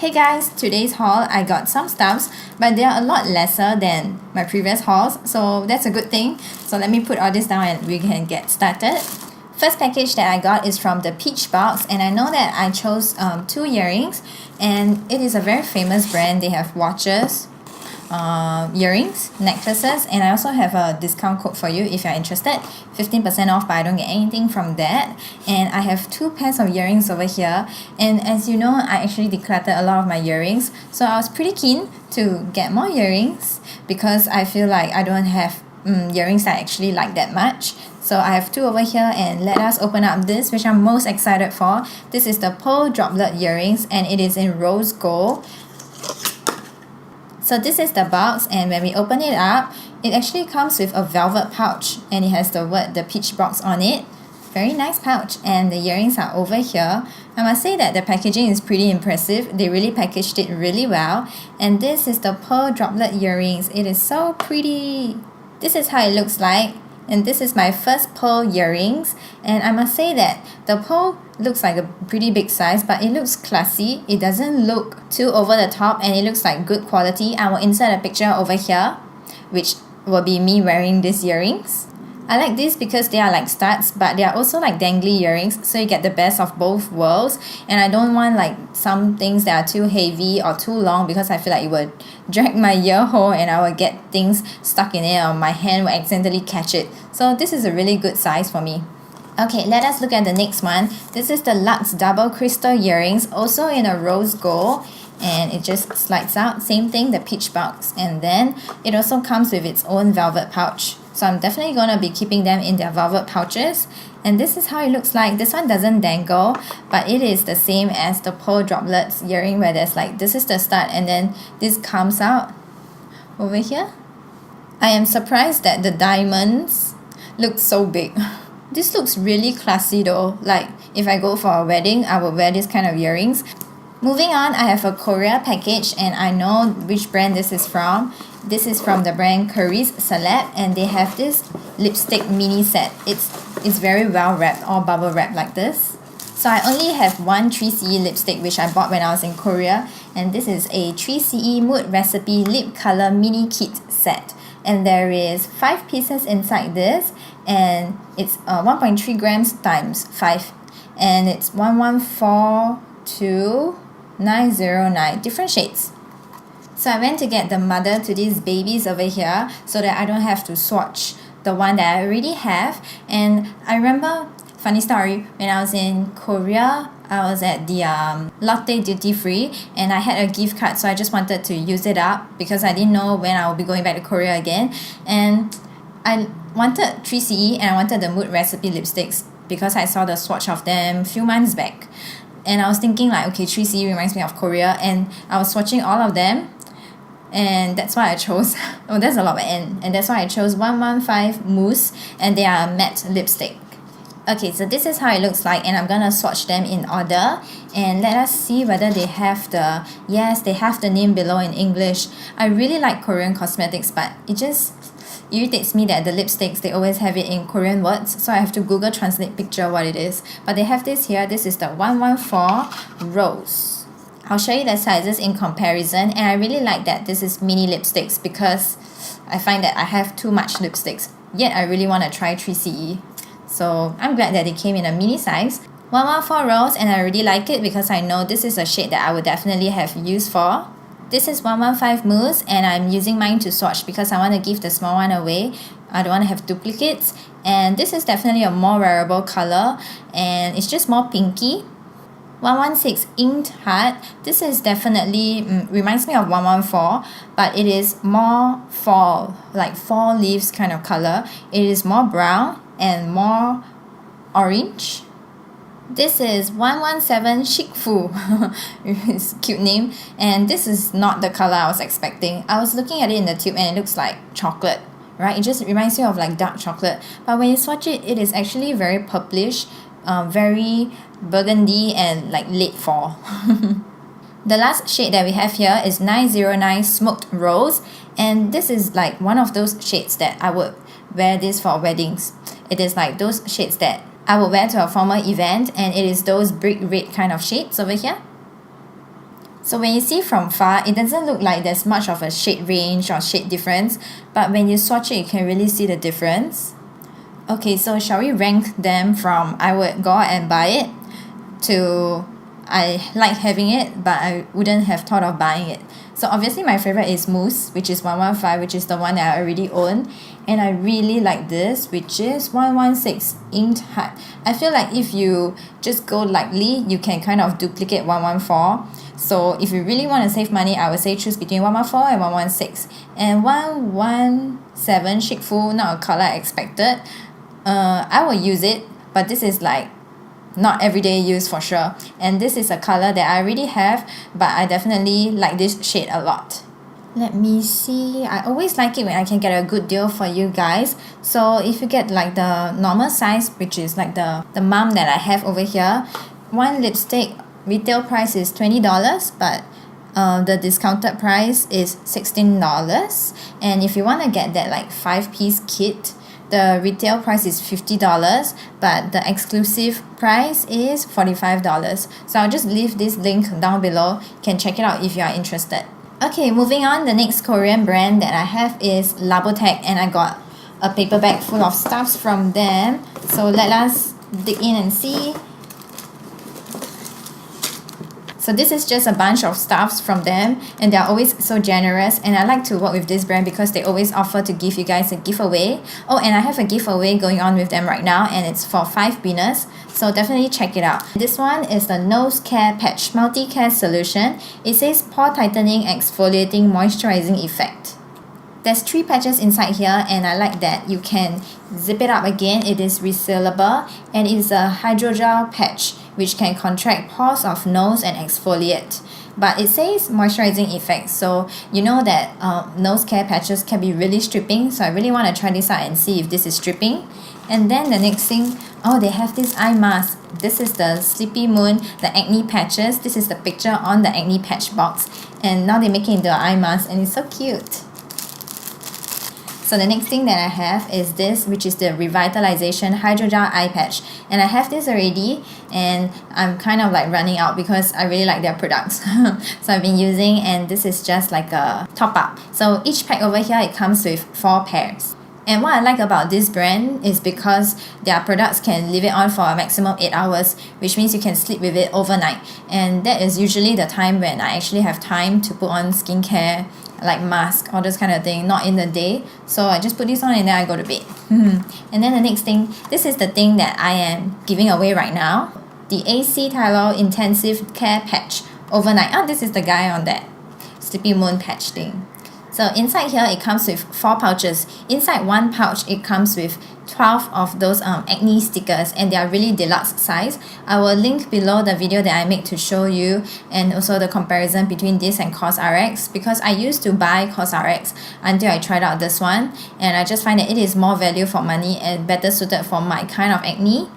Hey guys, today's haul I got some stuffs, but they are a lot lesser than my previous hauls, so that's a good thing. So let me put all this down and we can get started. First package that I got is from the Peach box, and I know that I chose two earrings, and it is a very famous brand. They have watches, earrings, necklaces, and I also have a discount code for you if you're interested, 15% off, but I don't get anything from that. And I have two pairs of earrings over here, and as you know, I actually decluttered a lot of my earrings, so I was pretty keen to get more earrings because I feel like I don't have earrings that I actually like that much. So I have two over here, and let us open up this, which I'm most excited for. This is the pearl droplet earrings, and it is in rose gold. So this is the box, and when we open it up, it actually comes with a velvet pouch, and it has the word the Peach box on it. Very nice pouch, and the earrings are over here. I must say that the packaging is pretty impressive. They really packaged it really well. And this is the pearl droplet earrings. It is so pretty. This is how it looks like. And this is my first pearl earrings, and I must say that the pearl looks like a pretty big size, but it looks classy. It doesn't look too over the top, and it looks like good quality. I will insert a picture over here, which will be me wearing these earrings. I like this because they are like studs, but they are also like dangly earrings, so you get the best of both worlds. And I don't want like some things that are too heavy or too long, because I feel like it would drag my ear hole and I will get things stuck in it, or my hand will accidentally catch it. So this is a really good size for me. Okay, let us look at the next one. This is the Luxe double crystal earrings, also in a rose gold, and it just slides out. Same thing, the Peach box, and then it also comes with its own velvet pouch. So I'm definitely going to be keeping them in their velvet pouches. And this is how it looks like. This one doesn't dangle, but it is the same as the pearl droplets earring, where there's like, this is the start, and then this comes out over here. I am surprised that the diamonds look so big. This looks really classy though. Like if I go for a wedding, I would wear this kind of earrings. Moving on, I have a Korea package, and I know which brand this is from. This is from the brand Curry's Celeb, and they have this lipstick mini set. It's very well wrapped, all bubble wrapped like this. So I only have one 3CE lipstick, which I bought when I was in Korea, and this is a 3CE Mood Recipe Lip Color Mini Kit set. And there is 5 pieces inside this, and it's 1.3 grams times 5, and it's 1142,909 different shades. So I went to get the mother to these babies over here so that I don't have to swatch the one that I already have. And I remember, funny story, when I was in Korea, I was at the Lotte duty free, and I had a gift card, so I just wanted to use it up because I didn't know when I will be going back to Korea again. And I wanted 3CE, and I wanted the Mood Recipe lipsticks because I saw the swatch of them a few months back. And I was thinking like, okay, 3CE reminds me of Korea, and I was swatching all of them, and that's why I chose, oh that's a lot of N, and that's why I chose 115 Mousse, and they are a matte lipstick. Okay, so this is how it looks like, and I'm gonna swatch them in order, and let us see whether they have the, yes, they have the name below in English. I really like Korean cosmetics, but it just irritates me that the lipsticks, they always have it in Korean words, so I have to Google Translate picture what it is. But they have this here. This is the 114 Rose. I'll show you the sizes in comparison, and I really like that this is mini lipsticks because I find that I have too much lipsticks, yet I really want to try 3CE. So I'm glad that they came in a mini size. 114 Rose, and I really like it because I know this is a shade that I would definitely have use for. This is 115 Mousse, and I'm using mine to swatch because I want to give the small one away. I don't want to have duplicates. And this is definitely a more wearable color, and it's just more pinky. 116 Inked Heart. This is definitely reminds me of 114, but it is more fall, like fall leaves kind of color. It is more brown and more orange. This is 117 Chic Fu. It's a cute name, and this is not the color I was expecting. I was looking at it in the tube, and it looks like chocolate, right? It just reminds me of like dark chocolate, but when you swatch it, it is actually very purplish, very burgundy, and like late fall. The last shade that we have here is 909 Smoked Rose, and this is like one of those shades that I would wear this for weddings. It is like those shades that I would wear to a formal event, and it is those brick red kind of shades over here. So when you see from far, it doesn't look like there's much of a shade range or shade difference, but when you swatch it, you can really see the difference. Okay, so shall we rank them from I would go and buy it to I like having it but I wouldn't have thought of buying it? So obviously my favorite is Mousse, which is 115, which is the one that I already own, and I really like this, which is 116 Inked Heart. I feel like if you just go lightly, you can kind of duplicate 114. So if you really want to save money, I would say choose between 114 and 116. And 117 Chic Fu, not a color I expected. I will use it, but this is like not everyday use for sure. And this is a color that I already have, but I definitely like this shade a lot. Let me see. I always like it when I can get a good deal for you guys. So if you get like the normal size, which is like the mum that I have over here, one lipstick retail price is $20, but the discounted price is $16. And if you want to get that like 5-piece kit, the retail price is $50, but the exclusive price is $45. So I'll just leave this link down below. You can check it out if you are interested. Okay, moving on, the next Korean brand that I have is Labottach, and I got a paper bag full of stuffs from them. So let us dig in and see. So this is just a bunch of stuffs from them, and they're always so generous, and I like to work with this brand because they always offer to give you guys a giveaway. Oh, and I have a giveaway going on with them right now, and it's for 5 winners, so definitely check it out. This one is the Nose Care Patch Multi-Care Solution. It says Pore Tightening Exfoliating Moisturizing Effect. There's 3 patches inside here, and I like that you can zip it up again. It is resealable, and it's a hydrogel patch which can contract pores of nose and exfoliate. But it says moisturizing effect, so you know that nose care patches can be really stripping, so I really want to try this out and see if this is stripping. And then the next thing, oh, they have this eye mask. This is the Sleepy Moon, the acne patches. This is the picture on the acne patch box, and now they make it into an eye mask, and it's so cute. So the next thing that I have is this, which is the Revitalization Hydrogel Eye Patch. And I have this already, and I'm kind of like running out because I really like their products. So I've been using, and this is just like a top up. So each pack over here, it comes with 4 pairs. And what I like about this brand is because their products can leave it on for a maximum 8 hours, which means you can sleep with it overnight. And that is usually the time when I actually have time to put on skincare, like mask, all this kind of thing, not in the day. So I just put this on and then I go to bed. And then the next thing, this is the thing that I am giving away right now. The AC Tylenol Intensive Care Patch Overnight. Oh, this is the guy on that Sleepy Moon patch thing. So inside here, it comes with 4 pouches. Inside one pouch, it comes with 12 of those acne stickers, and they are really deluxe size. I will link below the video that I make to show you, and also the comparison between this and COSRX, because I used to buy COSRX until I tried out this one, and I just find that it is more value for money and better suited for my kind of acne.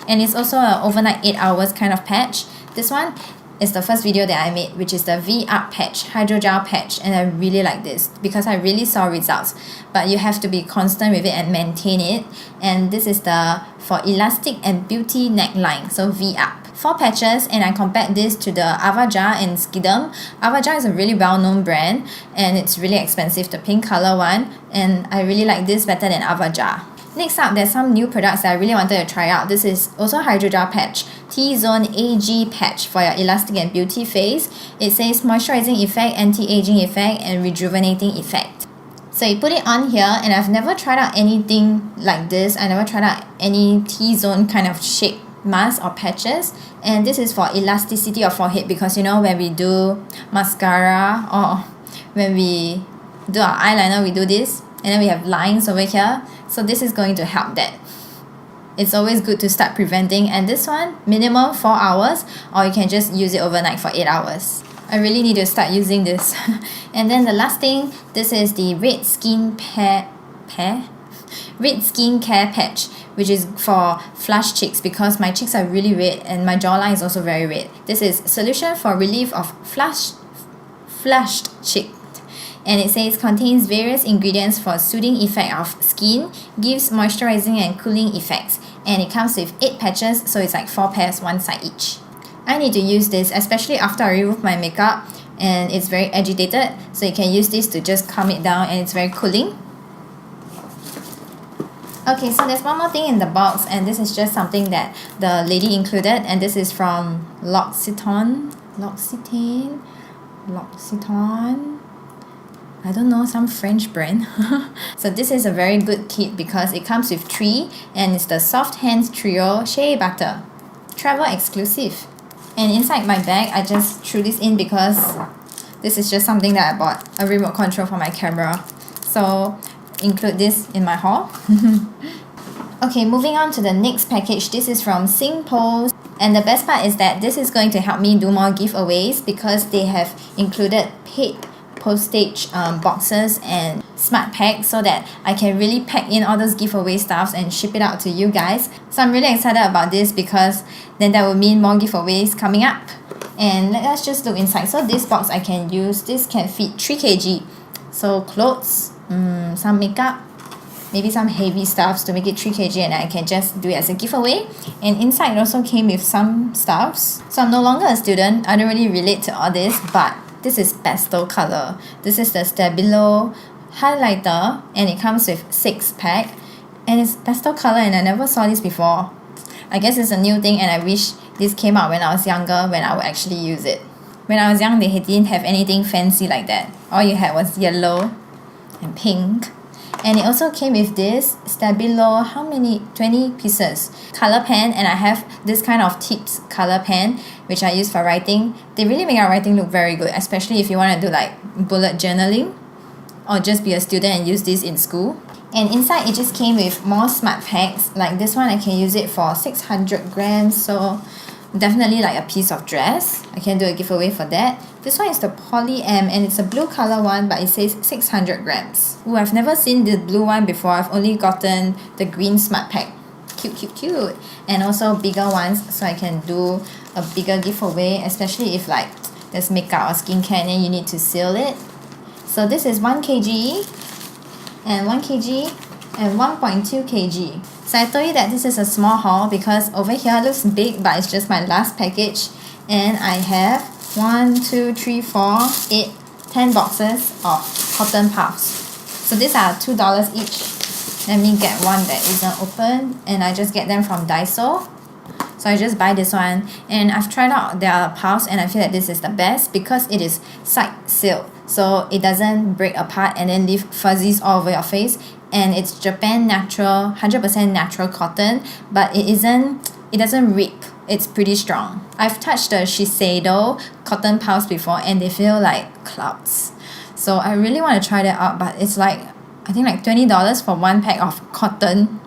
And it's also an overnight 8 hours kind of patch. This one is the first video that I made, which is the V-Up Patch, Hydrogel Patch, and I really like this because I really saw results. But you have to be constant with it and maintain it. And this is the for elastic and beauty neckline, so V-Up. 4 patches, and I compared this to the Avaja and Skidam. Avaja is a really well-known brand, and it's really expensive, the pink color one, and I really like this better than Avaja. Next up, there's some new products that I really wanted to try out. This is also Hydrogel Patch, T-Zone AG Patch for your elastic and beauty face. It says moisturizing effect, anti-aging effect, and rejuvenating effect. So you put it on here, and I've never tried out anything like this. I never tried out any T-Zone kind of shape mask or patches, and this is for elasticity of forehead, because you know when we do mascara or when we do our eyeliner, we do this, and then we have lines over here. So this is going to help that. It's always good to start preventing, and this one, minimum 4 hours, or you can just use it overnight for 8 hours. I really need to start using this. And then the last thing, this is the Red Skin Care Patch, which is for flushed cheeks, because my cheeks are really red and my jawline is also very red. This is solution for relief of flushed cheek. And it says contains various ingredients for soothing effect of skin, gives moisturizing and cooling effects, and it comes with 8 patches, so it's like 4 pairs, one side each. I need to use this, especially after I remove my makeup and it's very agitated. So you can use this to just calm it down, and it's very cooling. Okay, so there's one more thing in the box, and this is just something that the lady included, and this is from Loccitane. I don't know, some French brand. So this is a very good kit because it comes with 3, and it's the Soft Hands Trio Shea Butter. Travel exclusive. And inside my bag, I just threw this in because this is just something that I bought, a remote control for my camera. So include this in my haul. Okay, moving on to the next package. This is from Singpost, and the best part is that this is going to help me do more giveaways because they have included paid postage boxes and smart packs so that I can really pack in all those giveaway stuffs and ship it out to you guys. So I'm really excited about this because then that will mean more giveaways coming up. And let's just look inside. So this box I can use, this can fit 3 kg. So clothes, some makeup, maybe some heavy stuffs to make it 3 kg, and I can just do it as a giveaway. And inside it also came with some stuffs. So I'm no longer a student, I don't really relate to all this, but this is pastel color. This is the Stabilo highlighter, and it comes with 6-pack, and it's pastel color, and I never saw this before. I guess it's a new thing, and I wish this came out when I was younger, when I would actually use it. When I was young, they didn't have anything fancy like that. All you had was yellow and pink. And it also came with this Stabilo, how many? 20 pieces color pen, and I have this kind of tips color pen which I use for writing. They really make our writing look very good, especially if you want to do like bullet journaling or just be a student and use this in school. And inside it just came with more smart packs. Like this one, I can use it for 600 grams, so definitely like a piece of dress. I can do a giveaway for that. This one is the Poly M, and it's a blue color one, but it says 600 grams. Ooh, I've never seen the blue one before. I've only gotten the green smart pack. Cute. And also bigger ones, so I can do a bigger giveaway, especially if like there's makeup or skincare and then you need to seal it. So this is 1 kg and 1 kg and 1.2 kg. So I told you that this is a small haul because over here it looks big, but it's just my last package, and I have 1, 2, 3, 4, 8, 10 boxes of cotton puffs. So these are $2 each. Let me get one that isn't open, and I just get them from Daiso. So I just buy this one, and I've tried out their puffs, and I feel that this is the best because it is side sealed, so it doesn't break apart and then leave fuzzies all over your face. And it's Japan natural, 100% natural cotton, but it doesn't rip. It's pretty strong. I've touched the Shiseido cotton puffs before, and they feel like clouds. So I really want to try that out, but it's like, I think like $20 for 1 pack of cotton.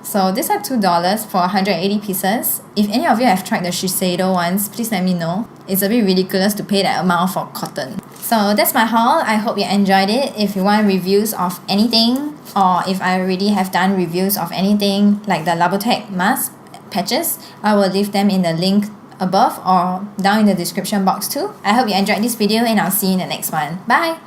So these are $2 for 180 pieces. If any of you have tried the Shiseido ones, please let me know. It's a bit ridiculous to pay that amount for cotton. So that's my haul. I hope you enjoyed it. If you want reviews of anything, or if I already have done reviews of anything like the Labottach mask patches, I will leave them in the link above or down in the description box too. I hope you enjoyed this video, and I'll see you in the next one. Bye!